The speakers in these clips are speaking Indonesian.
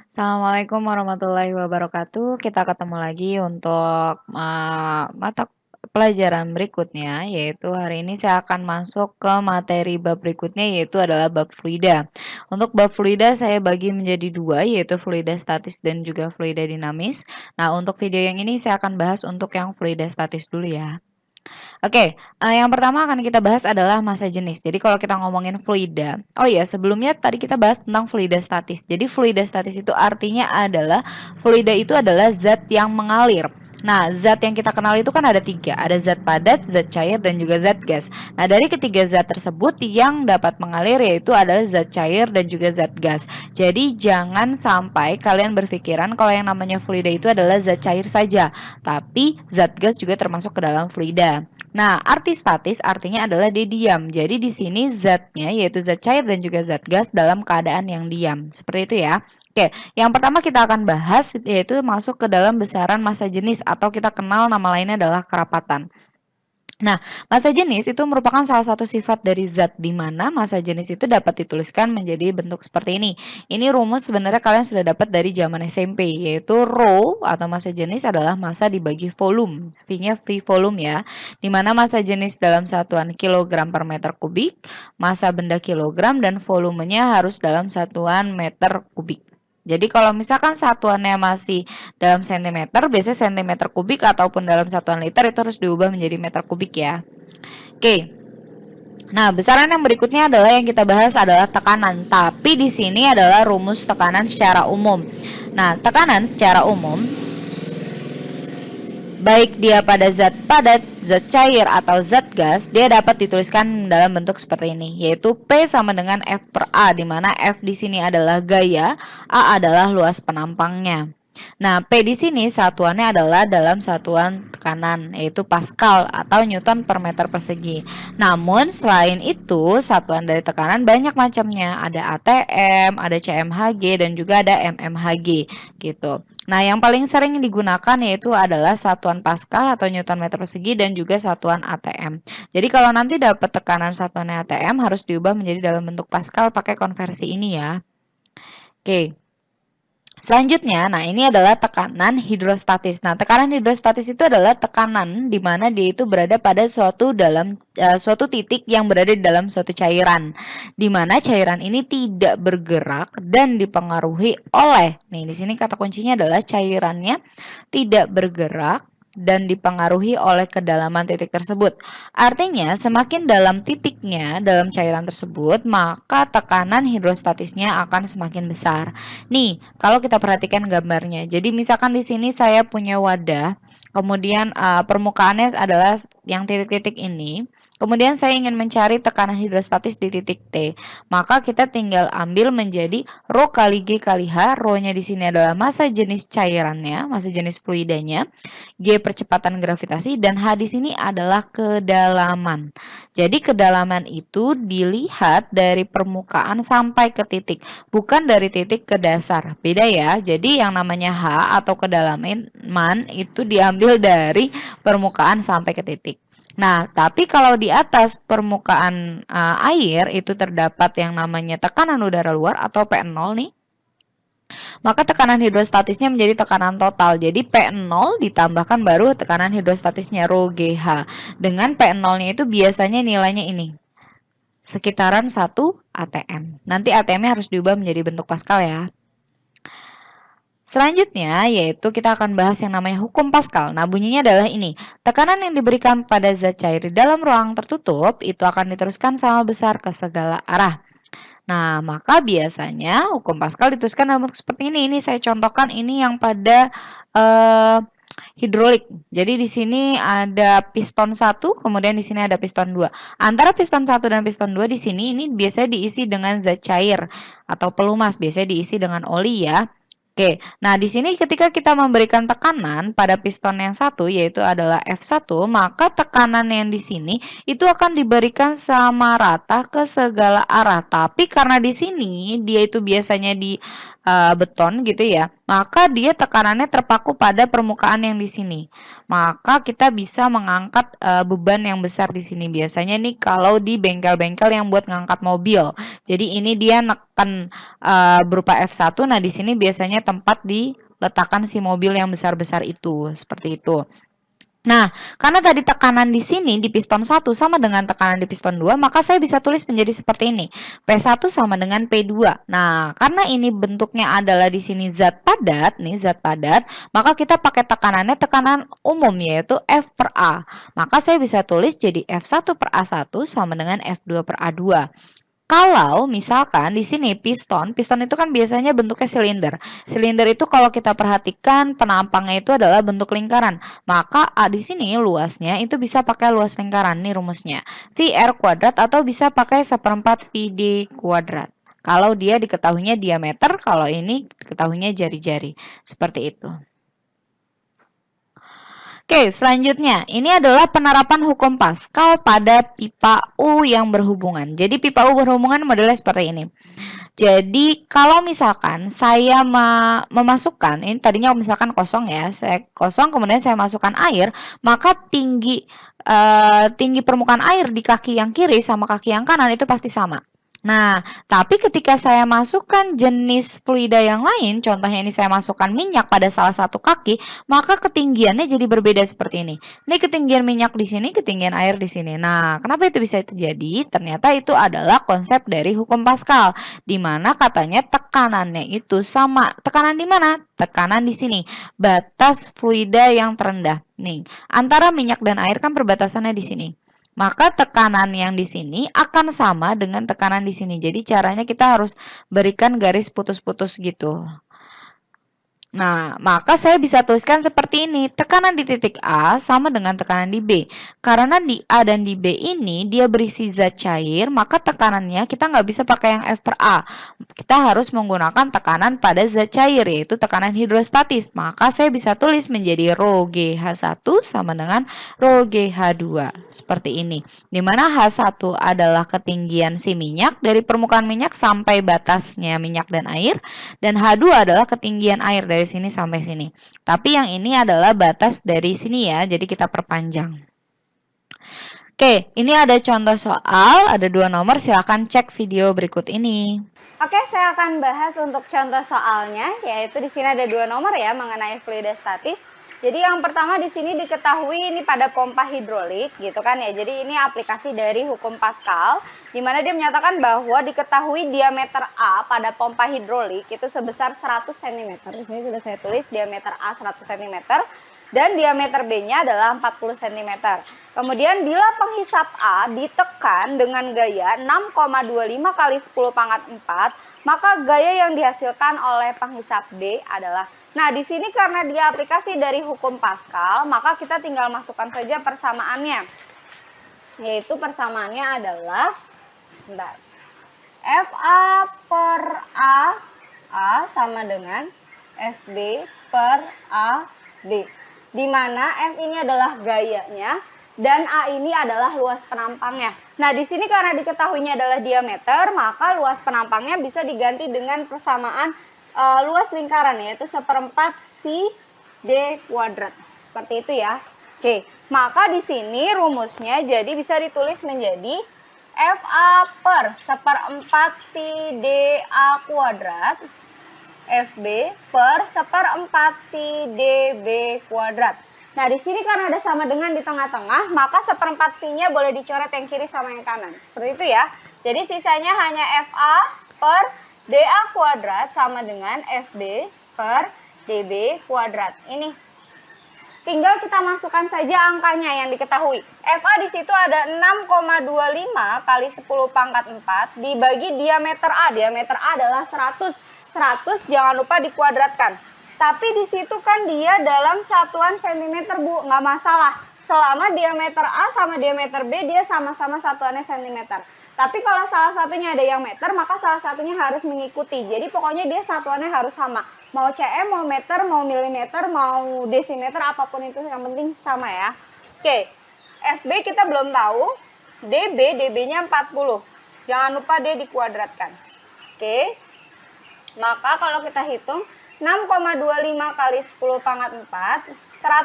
Assalamualaikum warahmatullahi wabarakatuh. Kita ketemu lagi untuk mata pelajaran berikutnya, yaitu hari ini saya akan masuk ke materi bab berikutnya, yaitu adalah bab fluida. Untuk bab fluida saya bagi menjadi dua, yaitu fluida statis dan juga fluida dinamis. Nah, untuk video yang ini saya akan bahas untuk yang fluida statis dulu ya. Oke, yang pertama akan kita bahas adalah massa jenis. Jadi kalau kita ngomongin fluida, oh iya sebelumnya tadi kita bahas tentang fluida statis. Jadi fluida statis itu artinya adalah fluida itu adalah zat yang mengalir. Nah, zat yang kita kenal itu kan ada tiga, ada zat padat, zat cair, dan juga zat gas. Nah, dari ketiga zat tersebut yang dapat mengalir yaitu adalah zat cair dan juga zat gas. Jadi jangan sampai kalian berpikiran kalau yang namanya fluida itu adalah zat cair saja, tapi zat gas juga termasuk ke dalam fluida. Nah, arti statis artinya adalah dia diam. Jadi di sini zatnya yaitu zat cair dan juga zat gas dalam keadaan yang diam. Seperti itu ya. Oke, yang pertama kita akan bahas yaitu masuk ke dalam besaran massa jenis atau kita kenal nama lainnya adalah kerapatan. Nah, massa jenis itu merupakan salah satu sifat dari zat di mana massa jenis itu dapat dituliskan menjadi bentuk seperti ini. Ini rumus sebenarnya kalian sudah dapat dari zaman SMP, yaitu rho atau massa jenis adalah massa dibagi volume. V-nya V volume ya, di mana massa jenis dalam satuan kilogram per meter kubik, massa benda kilogram, dan volumenya harus dalam satuan meter kubik. Jadi kalau misalkan satuannya masih dalam sentimeter, biasanya sentimeter kubik ataupun dalam satuan liter itu harus diubah menjadi meter kubik ya. Oke. Nah, besaran yang berikutnya adalah yang kita bahas adalah tekanan, tapi di sini adalah rumus tekanan secara umum. Nah, tekanan secara umum baik dia pada zat padat, zat cair, atau zat gas, dia dapat dituliskan dalam bentuk seperti ini, yaitu P sama dengan F per A, di mana F di sini adalah gaya, A adalah luas penampangnya. Nah, P di sini satuannya adalah dalam satuan tekanan, yaitu Pascal atau Newton per meter persegi. Namun, selain itu, satuan dari tekanan banyak macamnya. Ada ATM, ada CMHG, dan juga ada MMHG, gitu. Nah, yang paling sering digunakan yaitu adalah satuan Pascal atau Newton meter persegi dan juga satuan ATM. Jadi, kalau nanti dapat tekanan satuannya ATM, harus diubah menjadi dalam bentuk Pascal pakai konversi ini ya. Oke. Selanjutnya, nah ini adalah tekanan hidrostatis. Nah, tekanan hidrostatis itu adalah tekanan di mana dia itu berada pada suatu titik yang berada di dalam suatu cairan, di mana cairan ini tidak bergerak dan dipengaruhi oleh. Nih, di sini kata kuncinya adalah cairannya tidak bergerak dan dipengaruhi oleh kedalaman titik tersebut. Artinya, semakin dalam titiknya dalam cairan tersebut, maka tekanan hidrostatisnya akan semakin besar. Nih, kalau kita perhatikan gambarnya. Jadi, misalkan di sini saya punya wadah, kemudian permukaannya adalah yang titik-titik ini. Kemudian saya ingin mencari tekanan hidrostatis di titik T. Maka kita tinggal ambil menjadi rho kali G kali H. Rho-nya di sini adalah massa jenis cairannya, massa jenis fluidanya. G percepatan gravitasi dan H di sini adalah kedalaman. Jadi kedalaman itu dilihat dari permukaan sampai ke titik, bukan dari titik ke dasar. Beda ya. Jadi yang namanya H atau kedalaman itu diambil dari permukaan sampai ke titik. Nah, tapi kalau di atas permukaan air itu terdapat yang namanya tekanan udara luar atau P0 nih. Maka tekanan hidrostatisnya menjadi tekanan total. Jadi P0 ditambahkan baru tekanan hidrostatisnya rho GH. Dengan P0-nya itu biasanya nilainya ini. Sekitaran 1 atm. Nanti atm-nya harus diubah menjadi bentuk Pascal ya. Selanjutnya yaitu kita akan bahas yang namanya hukum Pascal. Nah, bunyinya adalah ini. Tekanan yang diberikan pada zat cair di dalam ruang tertutup itu akan diteruskan sama besar ke segala arah. Nah, maka biasanya hukum Pascal dituliskan dalam bentuk seperti ini. Ini saya contohkan ini yang pada hidrolik. Jadi di sini ada piston 1, kemudian di sini ada piston 2. Antara piston 1 dan piston 2 di sini ini biasanya diisi dengan zat cair atau pelumas, biasanya diisi dengan oli ya. Oke, nah di sini ketika kita memberikan tekanan pada piston yang satu yaitu adalah F1, maka tekanan yang di sini itu akan diberikan sama rata ke segala arah. Tapi karena di sini dia itu biasanya beton gitu ya, maka dia tekanannya terpaku pada permukaan yang di sini. Maka kita bisa mengangkat beban yang besar di sini. Biasanya nih kalau di bengkel-bengkel yang buat ngangkat mobil. Jadi ini dia neken berupa F1. Nah, di sini biasanya tempat diletakkan si mobil yang besar-besar itu, seperti itu. Nah, karena tadi tekanan di sini di piston 1 sama dengan tekanan di piston 2, maka saya bisa tulis menjadi seperti ini. P1 sama dengan P2. Nah, karena ini bentuknya adalah di sini zat padat, nih zat padat, maka kita pakai tekanannya tekanan umum yaitu F per A. Maka saya bisa tulis jadi F1 per A1 sama dengan F2 per A2. Kalau misalkan di sini piston itu kan biasanya bentuknya silinder. Silinder itu kalau kita perhatikan penampangnya itu adalah bentuk lingkaran. Maka A di sini luasnya itu bisa pakai luas lingkaran. Nih rumusnya. VR kuadrat atau bisa pakai 1/4 VD kuadrat. Kalau dia diketahuinya diameter, kalau ini diketahuinya jari-jari. Seperti itu. Oke, selanjutnya ini adalah penerapan hukum Pascal pada pipa U yang berhubungan. Jadi pipa U berhubungan modelnya seperti ini. Jadi kalau misalkan saya memasukkan, ini tadinya misalkan kosong ya, saya kosong kemudian saya masukkan air, maka tinggi permukaan air di kaki yang kiri sama kaki yang kanan itu pasti sama. Nah, tapi ketika saya masukkan jenis fluida yang lain, contohnya ini saya masukkan minyak pada salah satu kaki, maka ketinggiannya jadi berbeda seperti ini. Ini ketinggian minyak di sini, ketinggian air di sini. Nah, kenapa itu bisa terjadi? Ternyata itu adalah konsep dari hukum Pascal, di mana katanya tekanannya itu sama. Tekanan di mana? Tekanan di sini. Batas fluida yang terendah. Nih, antara minyak dan air kan perbatasannya di sini. Maka tekanan yang di sini akan sama dengan tekanan di sini. Jadi caranya kita harus berikan garis putus-putus gitu. Nah, maka saya bisa tuliskan seperti ini. Tekanan di titik A sama dengan tekanan di B. Karena di A dan di B ini dia berisi zat cair, maka tekanannya kita nggak bisa pakai yang F per A. Kita harus menggunakan tekanan pada zat cair, yaitu tekanan hidrostatis. Maka saya bisa tulis menjadi Rho GH1 sama dengan Rho GH2. Seperti ini. Di mana H1 adalah ketinggian si minyak dari permukaan minyak sampai batasnya minyak dan air. Dan H2 adalah ketinggian air dari sini sampai sini. Tapi yang ini adalah batas dari sini ya, jadi kita perpanjang. Oke, ini ada contoh soal, ada 2 nomor, silakan cek video berikut ini. Oke, saya akan bahas untuk contoh soalnya, yaitu di sini ada 2 nomor ya mengenai fluida statis. Jadi yang pertama di sini diketahui ini pada pompa hidrolik gitu kan ya. Jadi ini aplikasi dari hukum Pascal di mana dia menyatakan bahwa diketahui diameter A pada pompa hidrolik itu sebesar 100 cm. Di sini sudah saya tulis diameter A 100 cm dan diameter B-nya adalah 40 cm. Kemudian bila penghisap A ditekan dengan gaya 6,25 kali 10 pangkat 4, maka gaya yang dihasilkan oleh penghisap B adalah. Nah, di sini karena dia aplikasi dari hukum Pascal, maka kita tinggal masukkan saja persamaannya. Yaitu persamaannya adalah FA per A sama dengan FB per AB. Di mana F ini adalah gayanya dan A ini adalah luas penampangnya. Nah, di sini karena diketahuinya adalah diameter, maka luas penampangnya bisa diganti dengan persamaan luas lingkaran, yaitu 1/4 VD kuadrat. Seperti itu ya. Oke, maka di sini rumusnya jadi bisa ditulis menjadi FA per 1/4 VDA kuadrat FB per 1/4 VDB kuadrat. Nah, di sini karena ada sama dengan di tengah-tengah, maka 1/4 V-nya boleh dicoret yang kiri sama yang kanan. Seperti itu ya. Jadi sisanya hanya FA per DA kuadrat sama dengan FB per DB kuadrat. Ini tinggal kita masukkan saja angkanya yang diketahui. FA di situ ada 6,25 kali 10 pangkat 4 dibagi diameter A. Diameter A adalah 100. 100 jangan lupa dikuadratkan. Tapi di situ kan dia dalam satuan cm, Bu. Nggak masalah. Selama diameter A sama diameter B dia sama-sama satuannya cm. Tapi kalau salah satunya ada yang meter, maka salah satunya harus mengikuti. Jadi pokoknya dia satuannya harus sama. Mau cm, mau meter, mau milimeter, mau desimeter, apapun itu yang penting sama ya. Oke, FB kita belum tahu. DB, DB-nya 40. Jangan lupa D dikuadratkan. Oke. Maka kalau kita hitung 6,25 kali 10 pangkat 4,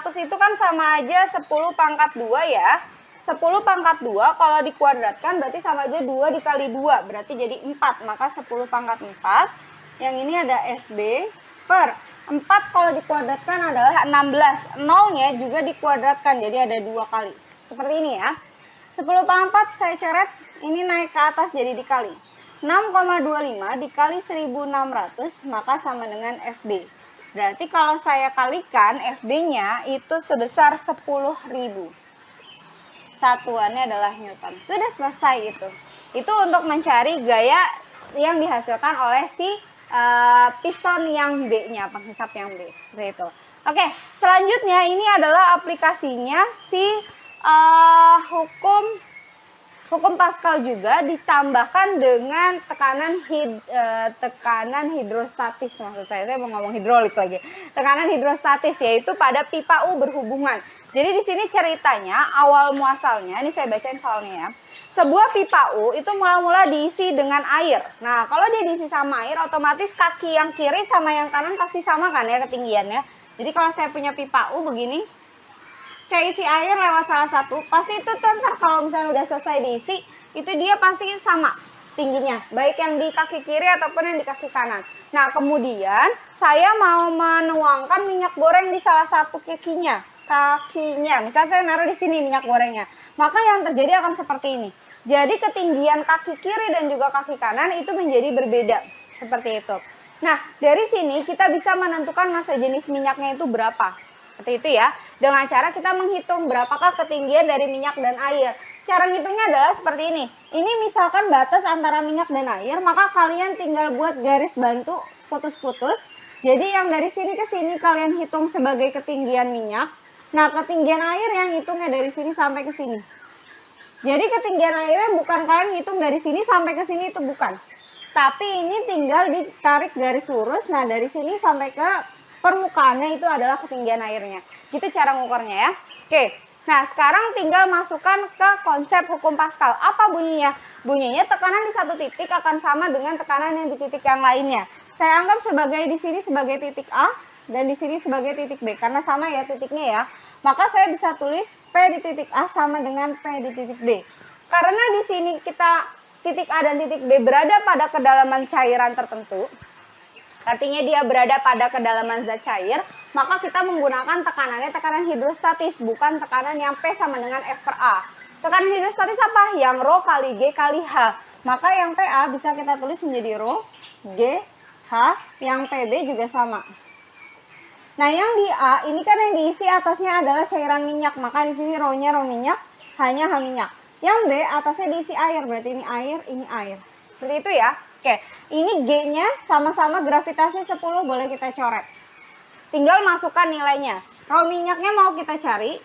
100 itu kan sama aja 10 pangkat 2 ya. 10 pangkat 2 kalau dikuadratkan berarti sama aja 2 dikali 2, berarti jadi 4. Maka 10 pangkat 4, yang ini ada FB per 4 kalau dikuadratkan adalah 16. Nolnya juga dikuadratkan, jadi ada 2 kali. Seperti ini ya. 10 pangkat 4 saya coret, ini naik ke atas jadi dikali. 6,25 dikali 1600 maka sama dengan FB. Berarti kalau saya kalikan FB-nya itu sebesar 10.000. Satuannya adalah Newton. Sudah selesai itu. Itu untuk mencari gaya yang dihasilkan oleh si piston yang B-nya, penghisap yang B. Seperti itu. Oke, selanjutnya ini adalah aplikasinya si hukum Pascal juga ditambahkan dengan tekanan hidrostatis. Maksud saya mau ngomong hidrolik lagi. Tekanan hidrostatis yaitu pada pipa U berhubungan. Jadi di sini ceritanya awal muasalnya, ini saya bacain soalnya ya. Sebuah pipa U itu mula-mula diisi dengan air. Nah, kalau dia diisi sama air, otomatis kaki yang kiri sama yang kanan pasti sama kan ya ketinggiannya. Jadi kalau saya punya pipa U begini, saya isi air lewat salah satu, pasti itu ntar kalau misalnya udah selesai diisi, itu dia pasti sama tingginya, baik yang di kaki kiri ataupun yang di kaki kanan. Nah, kemudian saya mau menuangkan minyak goreng di salah satu kakinya. Misal saya naruh di sini minyak gorengnya, maka yang terjadi akan seperti ini. Jadi ketinggian kaki kiri dan juga kaki kanan itu menjadi berbeda, seperti itu. Nah, dari sini kita bisa menentukan massa jenis minyaknya itu berapa. Seperti itu ya, dengan cara kita menghitung berapakah ketinggian dari minyak dan air. Cara ngitungnya adalah seperti ini. Ini misalkan batas antara minyak dan air, maka kalian tinggal buat garis bantu putus-putus. Jadi yang dari sini ke sini kalian hitung sebagai ketinggian minyak. Nah, ketinggian air yang hitungnya dari sini sampai ke sini. Jadi ketinggian airnya bukan kalian hitung dari sini sampai ke sini, itu bukan. Tapi ini tinggal ditarik garis lurus, nah dari sini sampai ke permukaannya itu adalah ketinggian airnya. Gitu cara ngukurnya ya. Oke, nah sekarang tinggal masukkan ke konsep hukum Pascal. Apa bunyinya? Bunyinya tekanan di satu titik akan sama dengan tekanan yang di titik yang lainnya. Saya anggap sebagai di sini sebagai titik A dan di sini sebagai titik B. Karena sama ya titiknya ya. Maka saya bisa tulis P di titik A sama dengan P di titik B. Karena di sini kita titik A dan titik B berada pada kedalaman cairan tertentu, artinya dia berada pada kedalaman zat cair, maka kita menggunakan tekanannya tekanan hidrostatis, bukan tekanan yang P sama dengan F per A. Tekanan hidrostatis apa? Yang rho kali G kali H. Maka yang PA bisa kita tulis menjadi rho, G, H, yang PB juga sama. Nah, yang di A ini kan yang diisi atasnya adalah cairan minyak, maka di sini rho-nya rho minyak, H-nya H minyak. Yang B atasnya diisi air, berarti ini air. Seperti itu ya. Oke, ini G-nya sama-sama gravitasi 10, boleh kita coret. Tinggal masukkan nilainya. Rho minyaknya mau kita cari.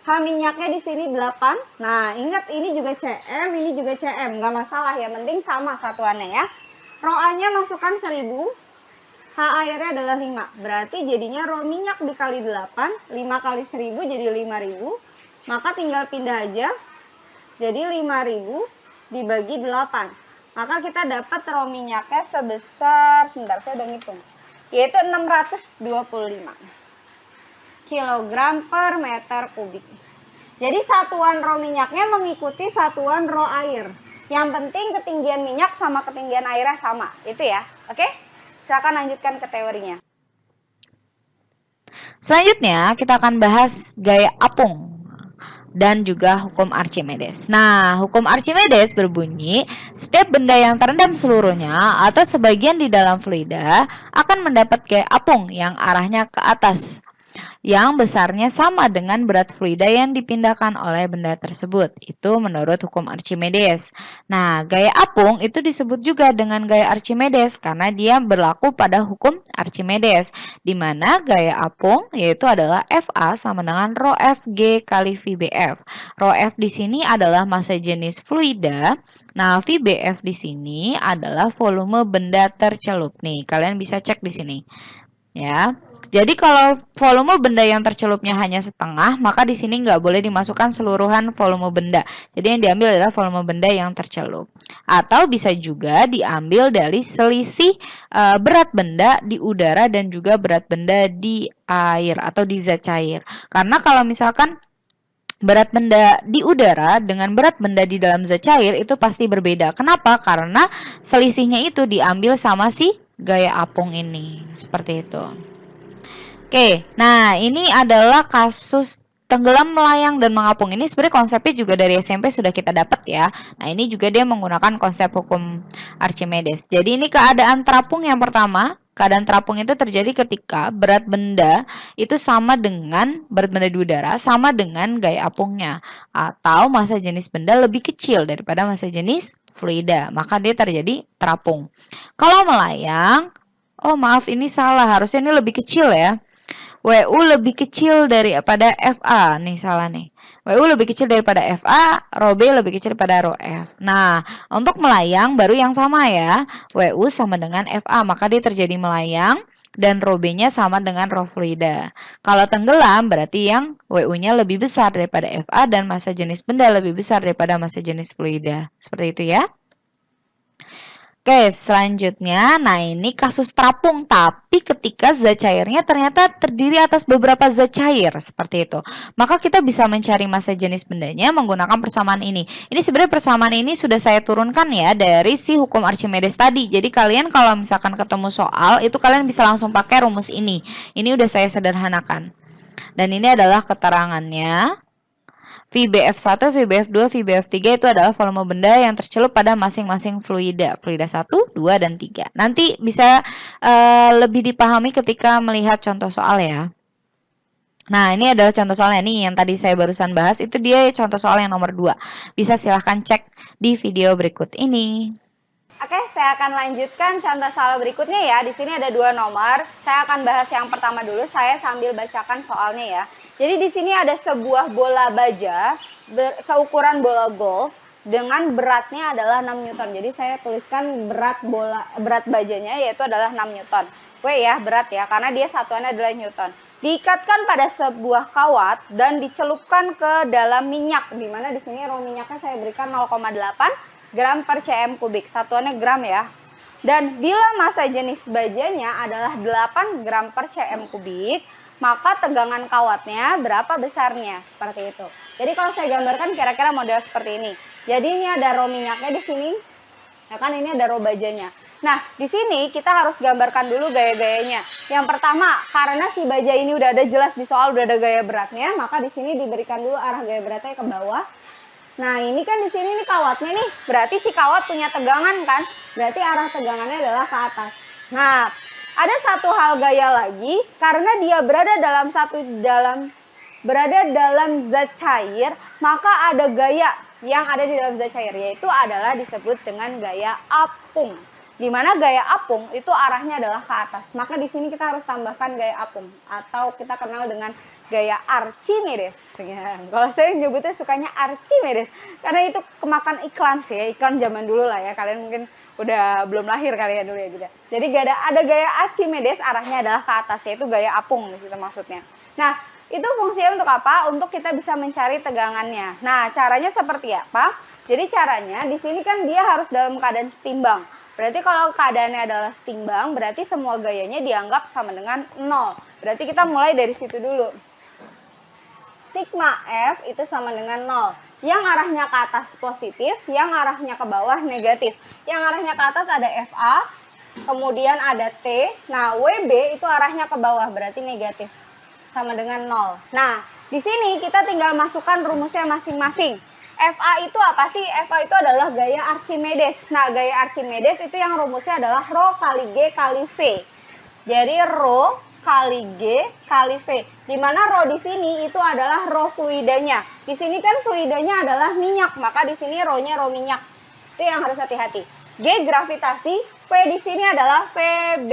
H minyaknya di sini 8. Nah, ingat ini juga Cm, ini juga Cm. Nggak masalah ya, penting sama satuannya ya. Rho A-nya masukkan 1000. H airnya adalah 5. Berarti jadinya rho minyak dikali 8. 5 kali 1000 jadi 5000. Maka tinggal pindah aja. Jadi 5000 dibagi 8. Maka kita dapat rho minyaknya sebesar, sebentar saya udah ngitung, yaitu 625 kg per meter kubik. Jadi satuan rho minyaknya mengikuti satuan rho air. Yang penting ketinggian minyak sama ketinggian airnya sama. Itu ya. Oke? Silakan lanjutkan ke teorinya. Selanjutnya kita akan bahas gaya apung dan juga hukum Archimedes. Nah, hukum Archimedes berbunyi, setiap benda yang terendam seluruhnya atau sebagian di dalam fluida akan mendapat gaya apung yang arahnya ke atas, yang besarnya sama dengan berat fluida yang dipindahkan oleh benda tersebut. Itu menurut hukum Archimedes. Nah, gaya apung itu disebut juga dengan gaya Archimedes karena dia berlaku pada hukum Archimedes, di mana gaya apung yaitu adalah FA sama dengan rho FG kali VBF. Rho F di sini adalah massa jenis fluida. Nah, VBF di sini adalah volume benda tercelup. Nih, kalian bisa cek di sini. Ya. Jadi kalau volume benda yang tercelupnya hanya setengah, maka di sini nggak boleh dimasukkan seluruhan volume benda. Jadi yang diambil adalah volume benda yang tercelup. Atau bisa juga diambil dari selisih berat benda di udara dan juga berat benda di air atau di zat cair. Karena kalau misalkan berat benda di udara dengan berat benda di dalam zat cair itu pasti berbeda. Kenapa? Karena selisihnya itu diambil sama si gaya apung ini. Seperti itu. Oke, nah ini adalah kasus tenggelam, melayang, dan mengapung. Ini sebenarnya konsepnya juga dari SMP sudah kita dapat ya. Nah ini juga dia menggunakan konsep hukum Archimedes. Jadi ini keadaan terapung yang pertama. Keadaan terapung itu terjadi ketika berat benda itu sama dengan berat benda di udara sama dengan gaya apungnya. Atau massa jenis benda lebih kecil daripada massa jenis fluida. Maka dia terjadi terapung. Kalau melayang, oh maaf ini salah. Harusnya ini lebih kecil ya. WU lebih kecil daripada FA. Nih salah nih. WU lebih kecil daripada FA, rho B lebih kecil daripada rho F. Nah, untuk melayang baru yang sama ya. WU sama dengan FA, maka dia terjadi melayang dan rho B-nya sama dengan rho fluida. Kalau tenggelam berarti yang WU-nya lebih besar daripada FA dan massa jenis benda lebih besar daripada massa jenis fluida. Seperti itu ya. Oke, selanjutnya, nah ini kasus terapung, tapi ketika zat cairnya ternyata terdiri atas beberapa zat cair, seperti itu. Maka kita bisa mencari massa jenis bendanya menggunakan persamaan ini. Ini sebenarnya persamaan ini sudah saya turunkan ya dari si hukum Archimedes tadi. Jadi kalian kalau misalkan ketemu soal, itu kalian bisa langsung pakai rumus ini. Ini udah saya sederhanakan. Dan ini adalah keterangannya. VBF1, VBF2, VBF3 itu adalah volume benda yang tercelup pada masing-masing fluida. Fluida 1, 2, dan 3. Nanti bisa lebih dipahami ketika melihat contoh soal ya. Nah, ini adalah contoh soalnya nih yang tadi saya barusan bahas. Itu dia contoh soal yang nomor 2. Bisa silahkan cek di video berikut ini. Oke, saya akan lanjutkan contoh soal berikutnya ya. Di sini ada 2 nomor. Saya akan bahas yang pertama dulu. Saya sambil bacakan soalnya ya. Jadi di sini ada sebuah bola baja seukuran bola golf dengan beratnya adalah 6 Newton. Jadi saya tuliskan berat bajanya yaitu adalah 6 Newton. Ya, berat ya karena dia satuannya adalah Newton. Diikatkan pada sebuah kawat dan dicelupkan ke dalam minyak. Di mana di sini rho minyaknya saya berikan 0,8 gram per cm kubik. Satuannya gram ya. Dan bila massa jenis bajanya adalah 8 gram per cm kubik, maka tegangan kawatnya berapa besarnya? Seperti itu. Jadi kalau saya gambarkan kira-kira model seperti ini. Jadi ini ada rho minyaknya di sini. Ya kan ini ada rho bajanya. Nah, di sini kita harus gambarkan dulu gaya-gayanya. Yang pertama, karena si baja ini udah ada jelas di soal udah ada gaya beratnya, maka di sini diberikan dulu arah gaya beratnya ke bawah. Nah, ini kan di sini nih kawatnya nih. Berarti si kawat punya tegangan kan? Berarti arah tegangannya adalah ke atas. Nah, ada satu hal gaya lagi karena dia berada dalam zat cair, maka ada gaya yang ada di dalam zat cair yaitu adalah disebut dengan gaya apung. Di mana gaya apung itu arahnya adalah ke atas. Maka di sini kita harus tambahkan gaya apung atau kita kenal dengan gaya Archimedes. Ya, kalau saya nyebutnya sukanya Archimedes karena itu kemakan iklan sih ya, iklan zaman dulu lah ya. Kalian mungkin udah belum lahir kali ya dulu ya gitu. Jadi ada gaya Archimedes arahnya adalah ke atas yaitu gaya apung di situ maksudnya. Nah, itu fungsinya untuk apa? Untuk kita bisa mencari tegangannya. Nah, caranya seperti apa? Jadi caranya di sini kan dia harus dalam keadaan setimbang. Berarti kalau keadaannya adalah setimbang, berarti semua gayanya dianggap sama dengan 0. Berarti kita mulai dari situ dulu. Sigma F itu sama dengan 0. Yang arahnya ke atas positif, yang arahnya ke bawah negatif. Yang arahnya ke atas ada FA, kemudian ada T. Nah, WB itu arahnya ke bawah, berarti negatif. Sama dengan 0. Nah, di sini kita tinggal masukkan rumusnya masing-masing. FA itu apa sih? FA itu adalah gaya Archimedes. Nah, gaya Archimedes itu yang rumusnya adalah rho kali G kali V. Jadi rho kali G kali V. Di mana rho di sini itu adalah rho fluidanya. Di sini kan fluidanya adalah minyak, maka di sini rho-nya rho minyak. Itu yang harus hati-hati. G gravitasi, V di sini adalah VB,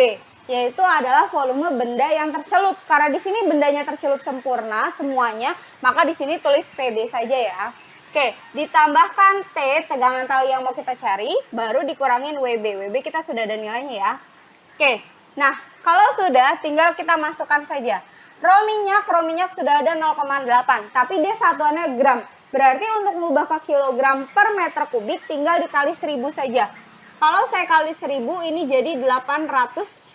yaitu adalah volume benda yang tercelup. Karena di sini bendanya tercelup sempurna semuanya, maka di sini tulis VB saja ya. Oke, ditambahkan T, tegangan tali yang mau kita cari, baru dikurangin WB. WB kita sudah ada nilainya ya. Oke, nah Kalau sudah, tinggal kita masukkan saja. Rho minyak sudah ada 0,8, tapi dia satuannya gram. Berarti untuk mengubah ke kilogram per meter kubik tinggal dikali 1000 saja. Kalau saya kali 1000 ini jadi 800.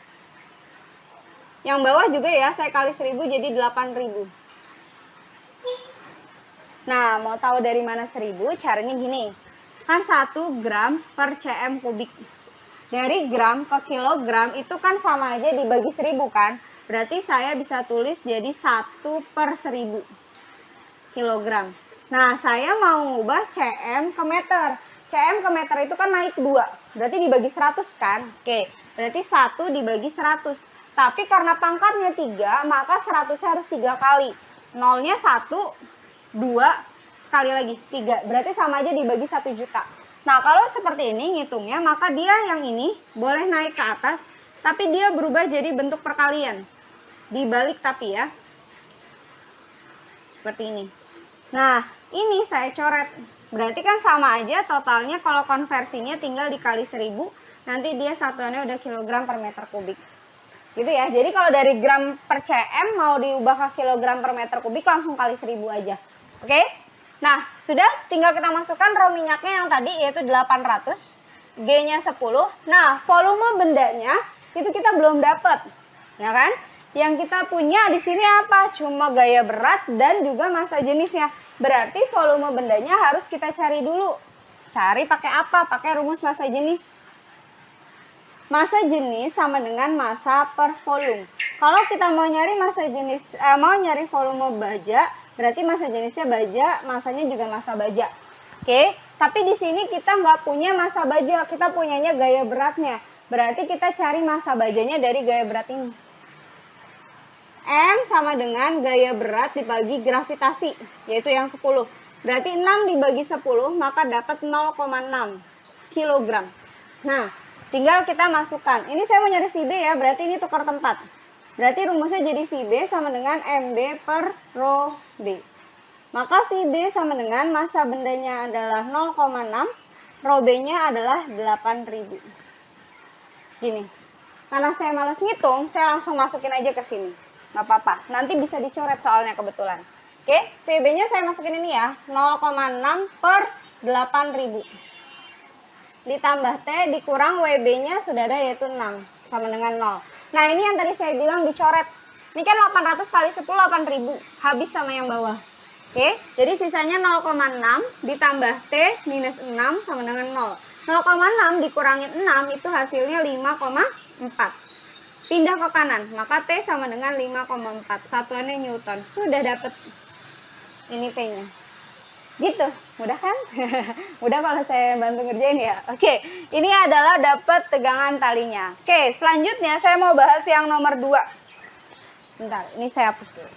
Yang bawah juga ya, saya kali 1000 jadi 8000. Nah, mau tahu dari mana 1000? Caranya gini. Kan 1 gram per cm kubik. Dari gram ke kilogram itu kan sama aja dibagi 1000 kan? Berarti saya bisa tulis jadi 1/1000 kilogram. Nah, saya mau ngubah cm ke meter. Cm ke meter itu kan naik 2. Berarti dibagi 100 kan? Oke, berarti 1 dibagi 100. Tapi karena pangkatnya 3, maka 100-nya harus 3 kali. Nolnya 1, 2, sekali lagi 3. Berarti sama aja dibagi 1 juta. Nah, kalau seperti ini ngitungnya, maka dia yang ini boleh naik ke atas, tapi dia berubah jadi bentuk perkalian. Dibalik tapi ya. Seperti ini. Nah, ini saya coret. Berarti kan sama aja totalnya kalau konversinya tinggal dikali 1000, nanti dia satuannya udah kilogram per meter kubik. Gitu ya. Jadi kalau dari gram per cm mau diubah ke kilogram per meter kubik langsung kali 1000 aja. Oke? Nah, sudah tinggal kita masukkan rho minyaknya yang tadi yaitu 800, G-nya 10. Nah, volume bendanya itu kita belum dapat. Ya kan? Yang kita punya di sini apa? Cuma gaya berat dan juga massa jenisnya. Berarti volume bendanya harus kita cari dulu. Cari pakai apa? Pakai rumus massa jenis. Massa jenis sama dengan massa per volume. Kalau kita mau nyari massa jenis, mau nyari volume baja, berarti massa jenisnya baja, massanya juga massa baja. Oke, tapi di sini kita nggak punya massa baja, kita punyanya gaya beratnya. Berarti kita cari massa bajanya dari gaya berat ini. M sama dengan gaya berat dibagi gravitasi, yaitu yang 10. Berarti 6 dibagi 10, maka dapat 0,6 kilogram. Nah, tinggal kita masukkan. Ini saya mau nyari VB ya, berarti ini tukar tempat. Berarti rumusnya jadi VB sama dengan MB per rho B. Maka VB sama dengan massa bendanya adalah 0,6, rho B-nya adalah 8000. Gini, karena saya malas ngitung, saya langsung masukin aja ke sini. Nggak apa-apa, nanti bisa dicoret soalnya kebetulan. Oke, VB-nya saya masukin ini ya, 0,6 per 8000. Ditambah T dikurang WB-nya sudah ada yaitu 6, sama dengan 0. Nah, ini yang tadi saya bilang dicoret. Ini kan 800 kali 10, 8000. Habis sama yang bawah. Oke, jadi sisanya 0,6 ditambah T minus 6 sama dengan 0. 0,6 dikurangin 6 itu hasilnya 5,4. Pindah ke kanan, maka T sama dengan 5,4. Satuannya Newton. Sudah dapat ini T-nya. Gitu, mudah kan? Mudah kalau saya bantu ngerjain ya. Oke, ini adalah dapat tegangan talinya. Oke, selanjutnya saya mau bahas yang nomor 2. Bentar, ini saya hapus dulu.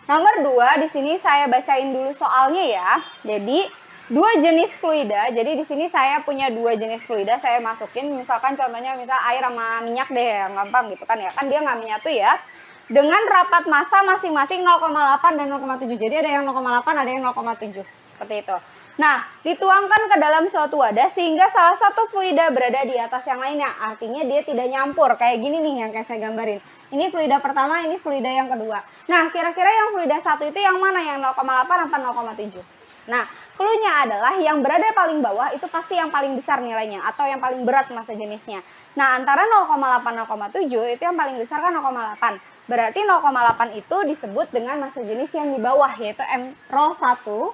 Nomor 2, di sini saya bacain dulu soalnya ya. Jadi, dua jenis fluida. Jadi di sini saya punya dua jenis fluida, saya masukin. Misalkan contohnya misal air sama minyak deh, yang gampang gitu kan ya. Kan dia nggak menyatu ya. Dengan rapat massa masing-masing 0,8 dan 0,7. Jadi ada yang 0,8, ada yang 0,7. Seperti itu. Nah, dituangkan ke dalam suatu wadah sehingga salah satu fluida berada di atas yang lainnya. Artinya dia tidak nyampur. Kayak gini nih yang kayak saya gambarin. Ini fluida pertama, ini fluida yang kedua. Nah, kira-kira yang fluida satu itu yang mana? Yang 0,8 apa 0,7? Nah, clue-nya adalah yang berada paling bawah itu pasti yang paling besar nilainya atau yang paling berat massa jenisnya. Nah, antara 0,8 0,7 itu yang paling besar kan 0,8. Berarti 0,8 itu disebut dengan massa jenis yang di bawah yaitu M rho 1.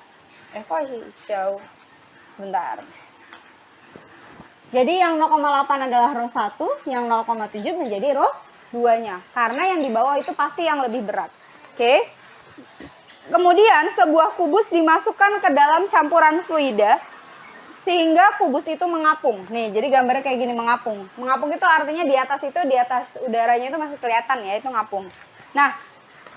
Kok hijau? Sebentar. Jadi yang 0,8 adalah rho 1, yang 0,7 menjadi rho 2-nya. Karena yang di bawah itu pasti yang lebih berat. Oke. Kemudian sebuah kubus dimasukkan ke dalam campuran fluida sehingga kubus itu mengapung. Nih, jadi gambarnya kayak gini, mengapung. Mengapung itu artinya di atas udaranya itu masih kelihatan ya, itu ngapung. Nah,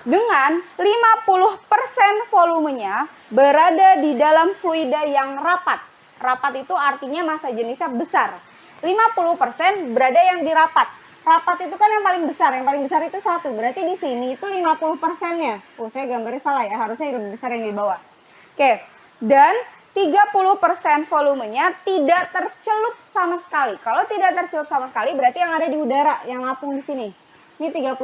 dengan 50% volumenya berada di dalam fluida yang rapat. Rapat itu artinya massa jenisnya besar. 50% berada yang di rapat. Rapat itu kan yang paling besar itu 1. Berarti di sini itu 50%-nya. Oh, saya gambarnya salah ya, harusnya lebih besar yang di bawah. Oke, dan 30% volumenya tidak tercelup sama sekali. Kalau tidak tercelup sama sekali berarti yang ada di udara, yang ngapung di sini. Ini 30%.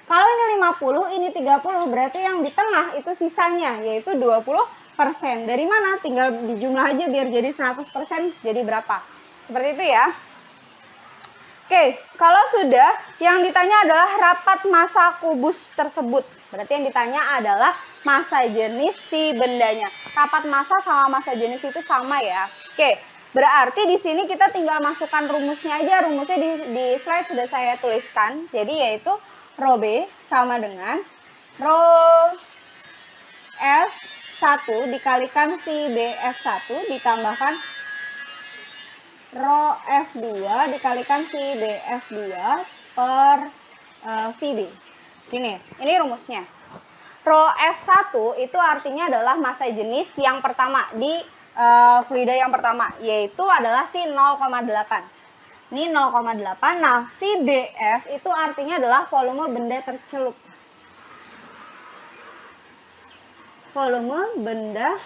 Kalau ini 50, ini 30, berarti yang di tengah itu sisanya, yaitu 20%. Dari mana? Tinggal dijumlah aja biar jadi 100%, jadi berapa? Seperti itu ya. Oke, kalau sudah, yang ditanya adalah rapat massa kubus tersebut. Berarti yang ditanya adalah massa jenis si bendanya. Rapat massa sama massa jenis itu sama ya. Oke, berarti di sini kita tinggal masukkan rumusnya aja. Rumusnya di slide sudah saya tuliskan. Jadi yaitu Rho B sama dengan Rho F1 dikalikan si BF1 ditambahkan Rho F2 dikalikan si BF2 per VB. Ini rumusnya. Rho F1 itu artinya adalah massa jenis yang pertama di fluida yang pertama, yaitu adalah si 0,8. Ini 0,8. Nah, VBF itu artinya adalah volume benda tercelup. Volume benda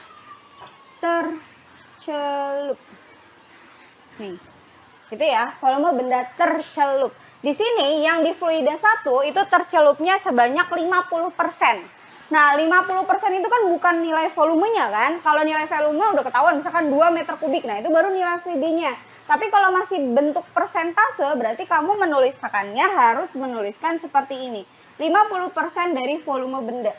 tercelup. Nih, gitu ya, volume benda tercelup. Di sini yang di fluida 1 itu tercelupnya sebanyak 50%. Nah, 50% itu kan bukan nilai volumenya kan. Kalau nilai volume udah ketahuan, misalkan 2 meter kubik. Nah, itu baru nilai VB-nya. Tapi kalau masih bentuk persentase, berarti kamu menuliskannya harus menuliskan seperti ini. 50% dari volume benda.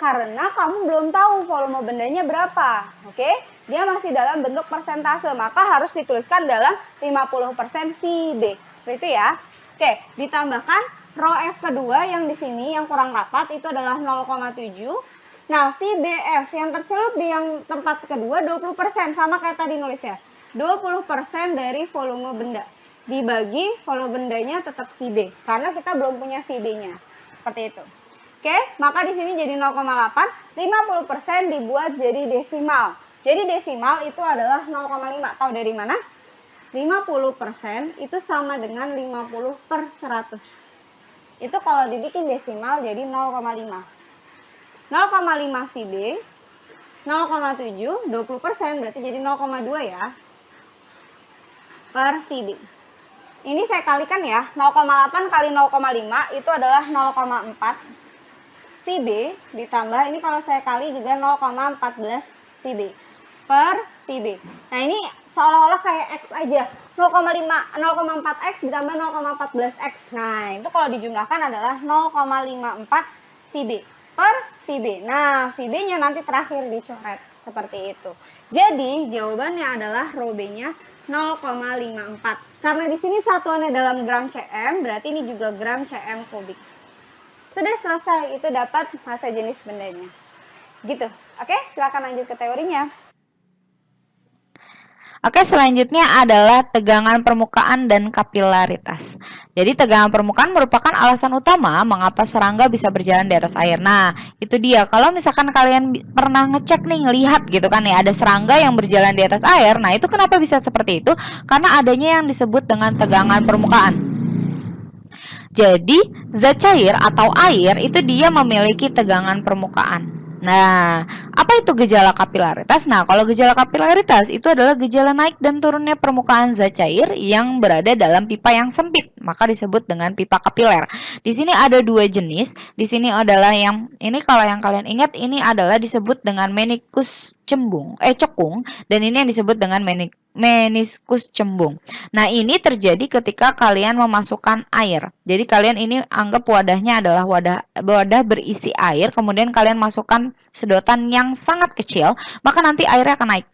Karena kamu belum tahu volume bendanya berapa, oke? Dia masih dalam bentuk persentase, maka harus dituliskan dalam 50% VB. Seperti itu ya. Oke, ditambahkan Rho F kedua yang di sini yang kurang rapat itu adalah 0,7. Nah, VBF yang tercelup di yang tempat kedua 20%, sama kayak tadi nulisnya. 20% dari volume benda. Dibagi volume bendanya tetap VB, karena kita belum punya VB-nya. Seperti itu. Oke, maka di sini jadi 0,8, 50% dibuat jadi desimal. Jadi desimal itu adalah 0,5. Tahu dari mana? 50% itu sama dengan 50 per 100. Itu kalau dibikin desimal jadi 0,5. 0,5 VB, 0,7, 20% berarti jadi 0,2 ya. Per VB. Ini saya kalikan ya, 0,8 kali 0,5 itu adalah 0,4. VB ditambah ini kalau saya kali juga 0,14 VB per VB. Nah, ini seolah-olah kayak X aja. 0,4X ditambah 0,14X. Nah, itu kalau dijumlahkan adalah 0,54 VB per VB. Nah, VB-nya nanti terakhir dicoret seperti itu. Jadi, jawabannya adalah Rho B-nya 0,54. Karena di sini satuannya dalam gram cm, berarti ini juga gram cm kubik. Sudah selesai, itu dapat massa jenis bendanya. Gitu. Oke, silakan lanjut ke teorinya. Oke, selanjutnya adalah tegangan permukaan dan kapilaritas. Jadi tegangan permukaan merupakan alasan utama mengapa serangga bisa berjalan di atas air. Nah, itu dia. Kalau misalkan kalian pernah ngecek nih, ngelihat gitu kan ya, ada serangga yang berjalan di atas air. Nah, itu kenapa bisa seperti itu? Karena adanya yang disebut dengan tegangan permukaan. Jadi, zat cair atau air itu dia memiliki tegangan permukaan. Nah, apa itu gejala kapilaritas? Nah, kalau gejala kapilaritas itu adalah gejala naik dan turunnya permukaan zat cair yang berada dalam pipa yang sempit, maka disebut dengan pipa kapiler. Di sini ada dua jenis. Di sini adalah yang ini, kalau yang kalian ingat, ini adalah disebut dengan meniskus cekung, dan ini yang disebut dengan meniskus cembung. Nah, ini terjadi ketika kalian memasukkan air. Jadi kalian ini anggap wadahnya adalah wadah berisi air, kemudian kalian masukkan sedotan yang sangat kecil, maka nanti airnya akan naik.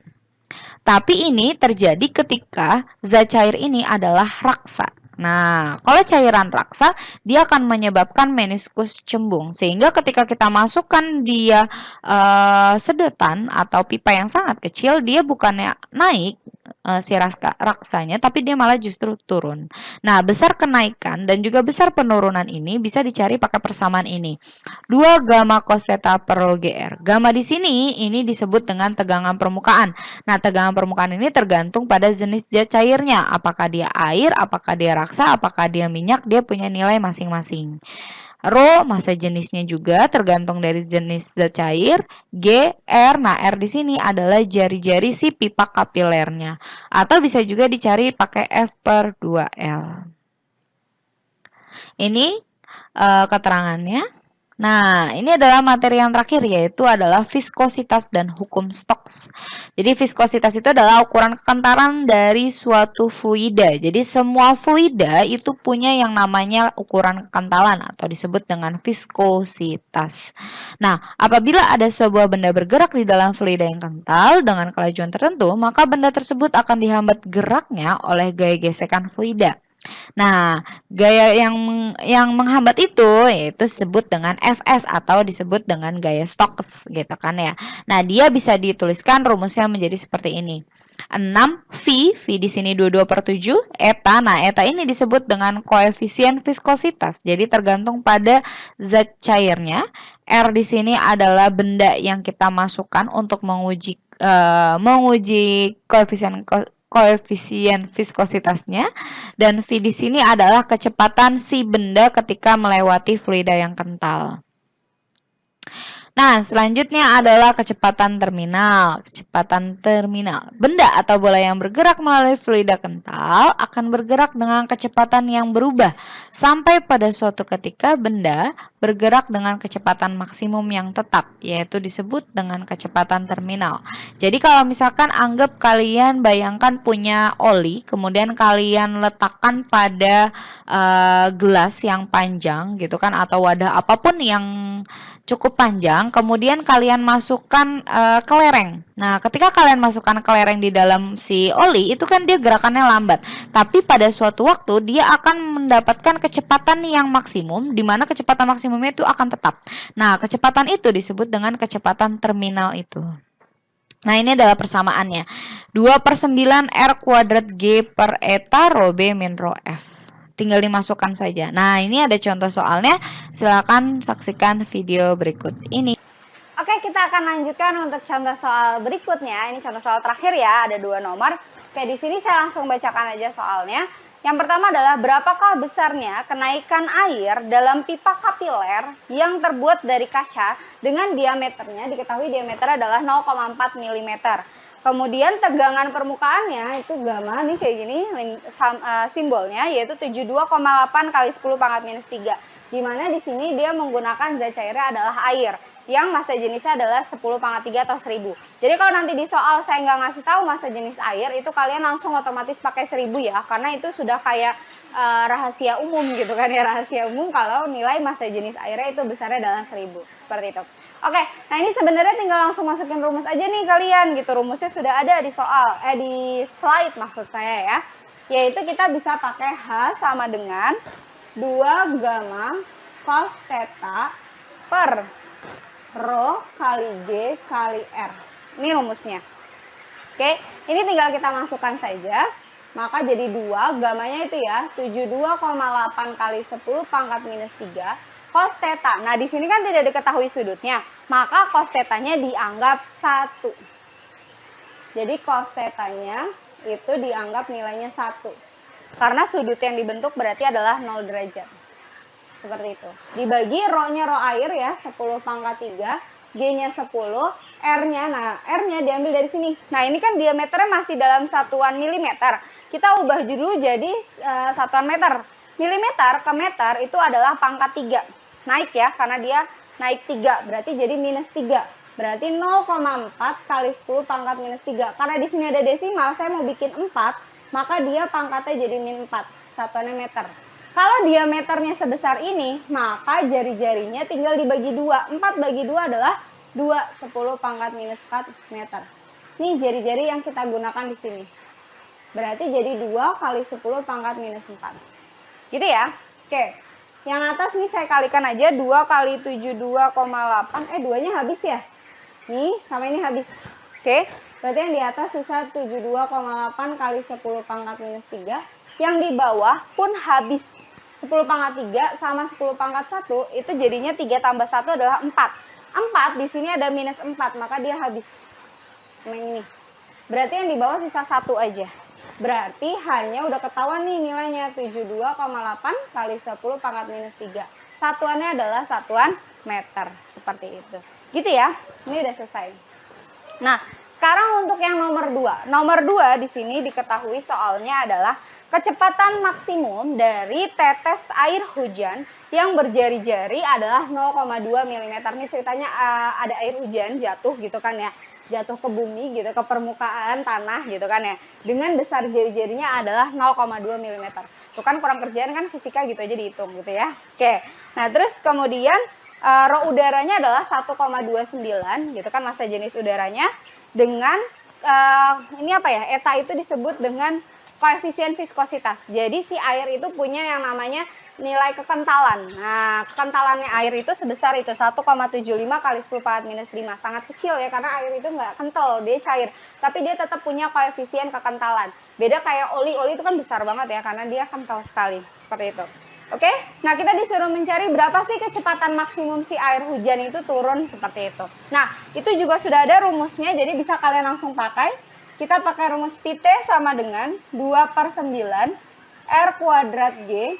Tapi ini terjadi ketika zat cair ini adalah raksa. Nah, kalau cairan raksa, dia akan menyebabkan meniskus cembung. Sehingga ketika kita masukkan dia sedotan atau pipa yang sangat kecil, dia bukannya naik si raksanya, tapi dia malah justru turun. Nah, besar kenaikan dan juga besar penurunan ini bisa dicari pakai persamaan ini. 2 gamma cos theta per rho GR. Gamma di sini ini disebut dengan tegangan permukaan. Nah, tegangan permukaan ini tergantung pada jenis zat cairnya. Apakah dia air, apakah dia raksa, apakah dia minyak, dia punya nilai masing-masing. Rho massa jenisnya juga tergantung dari jenis zat cair. G, R. Nah, R di sini adalah jari-jari si pipa kapilernya. Atau bisa juga dicari pakai F/2L. Ini keterangannya. Nah, ini adalah materi yang terakhir, yaitu adalah viskositas dan hukum Stokes. Jadi viskositas itu adalah ukuran kekentalan dari suatu fluida. Jadi semua fluida itu punya yang namanya ukuran kekentalan atau disebut dengan viskositas. Nah, apabila ada sebuah benda bergerak di dalam fluida yang kental dengan kelajuan tertentu, maka benda tersebut akan dihambat geraknya oleh gaya gesekan fluida. Nah, gaya yang menghambat itu yaitu disebut dengan Fs atau disebut dengan gaya Stokes gitu kan ya. Nah, dia bisa dituliskan rumusnya menjadi seperti ini. 6 V di sini 22/7, eta. Nah, eta ini disebut dengan koefisien viskositas. Jadi tergantung pada zat cairnya. R di sini adalah benda yang kita masukkan untuk menguji koefisien viskositasnya, dan V di sini adalah kecepatan si benda ketika melewati fluida yang kental. Nah, selanjutnya adalah kecepatan terminal. Kecepatan terminal. Benda atau bola yang bergerak melalui fluida kental akan bergerak dengan kecepatan yang berubah sampai pada suatu ketika benda bergerak dengan kecepatan maksimum yang tetap, yaitu disebut dengan kecepatan terminal. Jadi kalau misalkan anggap kalian bayangkan punya oli, kemudian kalian letakkan pada gelas yang panjang gitu kan, atau wadah apapun yang cukup panjang, kemudian kalian masukkan kelereng. Nah, ketika kalian masukkan kelereng di dalam si oli, itu kan dia gerakannya lambat. Tapi pada suatu waktu dia akan mendapatkan kecepatan yang maksimum, di mana kecepatan maksimumnya itu akan tetap. Nah, kecepatan itu disebut dengan kecepatan terminal itu. Nah, ini adalah persamaannya. 2/9 R kuadrat G per eta rho B min rho F. Tinggal dimasukkan saja. Nah, ini ada contoh soalnya. Silakan saksikan video berikut ini. Oke, kita akan lanjutkan untuk contoh soal berikutnya. Ini contoh soal terakhir ya, ada 2 nomor. Oke, di sini saya langsung bacakan aja soalnya. Yang pertama adalah berapakah besarnya kenaikan air dalam pipa kapiler yang terbuat dari kaca dengan diameternya, diketahui diameter adalah 0,4 mm. Kemudian tegangan permukaannya itu gamma nih kayak gini simbolnya, yaitu 72,8 kali 10 pangkat minus 3. Dimana di sini dia menggunakan zat cairnya adalah air yang massa jenisnya adalah 10 pangkat 3 atau 1000. Jadi kalau nanti di soal saya nggak ngasih tahu massa jenis air, itu kalian langsung otomatis pakai 1000 ya, karena itu sudah kayak rahasia umum gitu kan ya, rahasia umum kalau nilai massa jenis airnya itu besarnya adalah 1000. Seperti itu. Oke, nah ini sebenarnya tinggal langsung masukin rumus aja nih kalian gitu. Rumusnya sudah ada di soal, di slide maksud saya ya. Yaitu kita bisa pakai H sama dengan 2 gamma cos theta per rho kali G kali R. Ini rumusnya. Oke, ini tinggal kita masukkan saja. Maka jadi 2, gamanya itu ya 72,8 kali 10 pangkat minus 3 cos theta. Nah, di sini kan tidak diketahui sudutnya, maka cos theta-nya dianggap 1. Jadi cos theta-nya itu dianggap nilainya 1. Karena sudut yang dibentuk berarti adalah 0 derajat. Seperti itu. Dibagi rho-nya rho air ya, 10 pangkat 3, G-nya 10, R-nya, nah R-nya diambil dari sini. Nah, ini kan diameternya masih dalam satuan milimeter. Kita ubah dulu jadi satuan meter. Milimeter ke meter itu adalah pangkat 3. Naik ya, karena dia naik 3, berarti jadi minus 3. Berarti 0,4 kali 10 pangkat minus 3. Karena di sini ada desimal, saya mau bikin 4, maka dia pangkatnya jadi min 4, satuannya meter. Kalau diameternya sebesar ini, maka jari-jarinya tinggal dibagi 2. 4 bagi 2 adalah 2, 10 pangkat minus 4 meter. Ini jari-jari yang kita gunakan di sini. Berarti jadi 2 kali 10 pangkat minus 4. Gitu ya. Oke. Yang atas nih saya kalikan aja 2 kali 72,8. 2-nya habis ya? Nih, sama ini habis. Oke. Berarti yang di atas sisa 72,8 kali 10 pangkat minus 3. Yang di bawah pun habis. 10 pangkat 3 sama 10 pangkat 1 itu jadinya 3 tambah 1 adalah 4. 4 di sini ada minus 4, maka dia habis. Nah ini. Berarti yang di bawah sisa 1 aja. Berarti hanya udah ketahuan nih nilainya 72,8 kali 10 pangkat minus 3. satuannya adalah satuan meter. Seperti itu. Gitu ya. Ini udah selesai. Nah, sekarang untuk yang nomor 2. Nomor 2 di sini diketahui soalnya adalah kecepatan maksimum dari tetes air hujan yang berjari-jari adalah 0,2 mm. Ini ceritanya ada air hujan jatuh gitu kan ya. Jatuh ke bumi gitu, ke permukaan tanah gitu kan ya. Dengan besar jari-jarinya adalah 0,2 mm. Itu kan kurang kerjaan kan fisika gitu aja dihitung gitu ya. Oke. Nah, terus kemudian rho udaranya adalah 1,29 gitu kan massa jenis udaranya dengan ini apa ya? Eta itu disebut dengan koefisien viskositas. Jadi si air itu punya yang namanya nilai kekentalan. Nah, kekentalannya air itu sebesar itu 1,75 kali 10 pangkat minus 5. Sangat kecil ya, karena air itu nggak kental, dia cair. Tapi dia tetap punya koefisien kekentalan. Beda kayak oli itu kan besar banget ya, karena dia kental sekali. Seperti itu. Oke, nah kita disuruh mencari berapa sih kecepatan maksimum si air hujan itu turun seperti itu. Nah, itu juga sudah ada rumusnya, jadi bisa kalian langsung pakai. Kita pakai rumus Pi T sama dengan 2/9 R kuadrat G.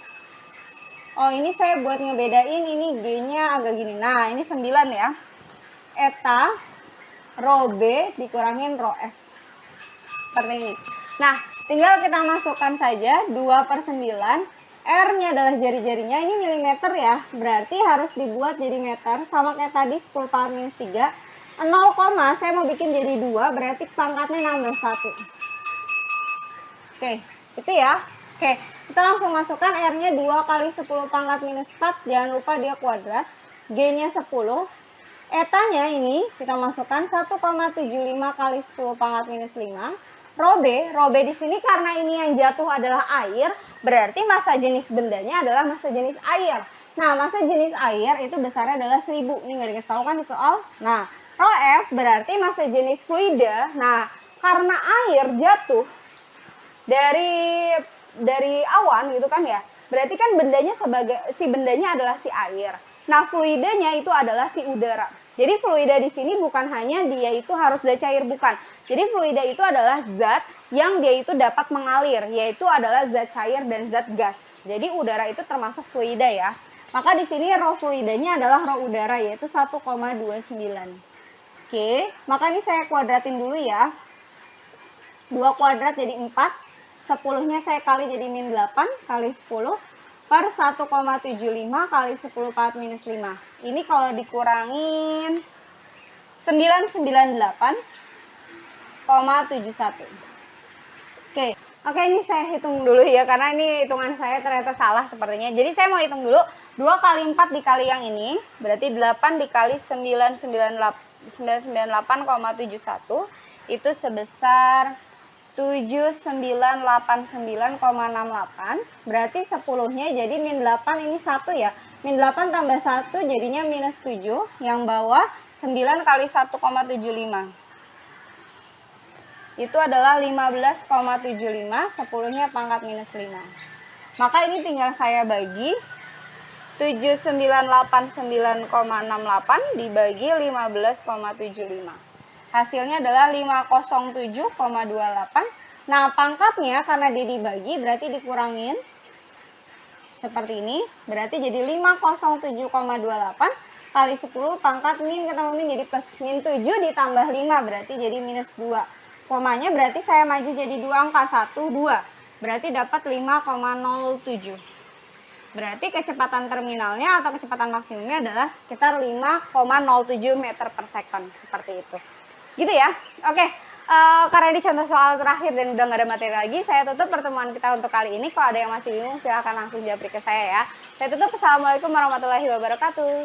Oh, ini saya buat ngebedain, ini G-nya agak gini. Nah, ini 9 ya. Eta rho B dikurangin rho F. Seperti ini. Nah, tinggal kita masukkan saja 2/9. R-nya adalah jari-jarinya, ini milimeter ya. Berarti harus dibuat jadi meter. Sama kayak tadi 10 pangkat minus 3. 0, saya mau bikin jadi 2, berarti pangkatnya nambah 1. Oke, itu ya. Oke, kita langsung masukkan R-nya 2 kali 10 pangkat minus 4. Jangan lupa dia kuadrat. G-nya 10. Etanya ini kita masukkan 1,75 kali 10 pangkat minus 5. Rho B di sini karena ini yang jatuh adalah air, berarti massa jenis bendanya adalah massa jenis air. Nah, massa jenis air itu besarnya adalah 1000. Ini nggak dikasih tahu kan di soal. Nah, rho F berarti massa jenis fluida. Nah, karena air jatuh dari awan gitu kan ya. Berarti kan bendanya adalah si air. Nah, fluidanya itu adalah si udara. Jadi fluida di sini bukan hanya dia itu harus zat cair, bukan. Jadi fluida itu adalah zat yang dia itu dapat mengalir, yaitu adalah zat cair dan zat gas. Jadi udara itu termasuk fluida ya. Maka di sini rho fluidanya adalah rho udara, yaitu 1,29. Oke, maka ini saya kuadratin dulu ya. 2 kuadrat jadi 4. 10-nya saya kali jadi min 8 kali 10 per 1,75 kali 10 pangkat minus 5. Ini kalau dikurangin 998,71. Oke, ini saya hitung dulu ya, karena ini hitungan saya ternyata salah sepertinya. Jadi saya mau hitung dulu, 2 kali 4 dikali yang ini, berarti 8 dikali 998,71, itu sebesar 7989,68. Berarti 10-nya jadi min 8 ini 1 ya. Min 8 tambah 1 jadinya minus 7. Yang bawah 9 kali 1,75. Itu adalah 15,75. 10-nya pangkat minus 5. Maka ini tinggal saya bagi. 7989,68 dibagi 15,75. Hasilnya adalah 507,28. Nah, pangkatnya karena dia dibagi berarti dikurangin seperti ini. Berarti jadi 507,28 kali 10 pangkat min ketemu min jadi plus. Min 7 ditambah 5 berarti jadi minus 2. Komanya berarti saya maju jadi 2 angka 1, 2. Berarti dapat 5,07. Berarti kecepatan terminalnya atau kecepatan maksimumnya adalah sekitar 5,07 meter per second. Seperti itu. Gitu ya. Oke, karena ini contoh soal terakhir dan udah nggak ada materi lagi, saya tutup pertemuan kita untuk kali ini. Kalau ada yang masih bingung, silahkan langsung japri ke saya ya. Saya tutup. Assalamualaikum warahmatullahi wabarakatuh.